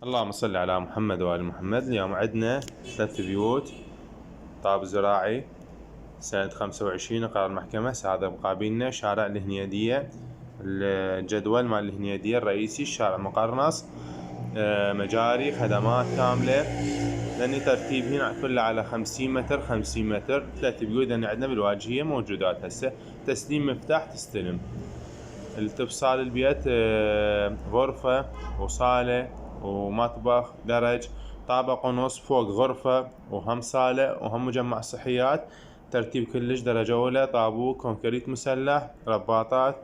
اللهم صل على محمد وآل محمد. اليوم عندنا 3 بيوت طاب زراعي سنة 25 قرار المحكمة. هذا مقابلنا شارع الهنيدية، الجدول مال الهنيدية الرئيسي، الشارع مقرنص، مجاري، خدمات كاملة. لأن ترتيب هنا كله على 50 متر 50 متر. 3 بيوت لأن عندنا بالواجهية موجودات. هسه تسليم مفتاح تستلم. الاتصال البيت غرفة وصالة ومطبخ درج، طابق ونص، فوق غرفة وهم صالة وهم مجمع صحيات. ترتيب كلش درجة أولى، طابوق، كونكريت مسلح، رباطات،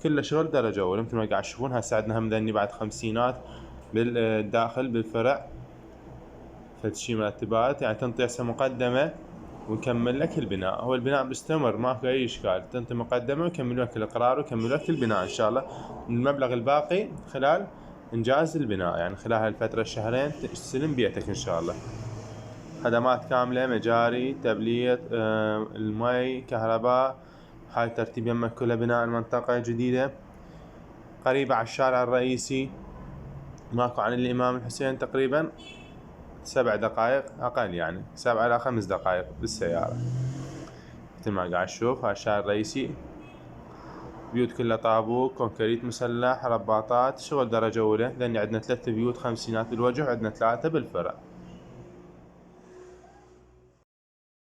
كله شغل درجة أولى مثل ما قاعد تشوفون. هسه عندنا هم ذني بعد خمسينات بالداخل بالفرع، فشي مرتبات يعني تنطي هسه مقدمة ونكمل لك البناء. هو البناء مستمر ماكو اي اشكال، تنطي مقدمه ونكمل لك الاقرار ونكمل لك البناء ان شاء الله. المبلغ الباقي خلال انجاز البناء، يعني خلال هالفتره الشهرين تستلم بيتك ان شاء الله. خدمات كامله، مجاري، تبليط، المي، كهرباء. هاي ترتيب يمك كلها بناء المنطقه جديده، قريبه على الشارع الرئيسي. ماكو عن الامام الحسين تقريبا 7 دقائق اقل، يعني 7 إلى 5 دقائق بالسياره. مثل ما قاعد تشوف هاي الشارع الرئيسي. بيوت كلها طابوق، كونكريت مسلح، رباطات، شغل درجة أولى. لأن عندنا 3 بيوت خمسينات بالوجه وعندنا 3 بالفرع.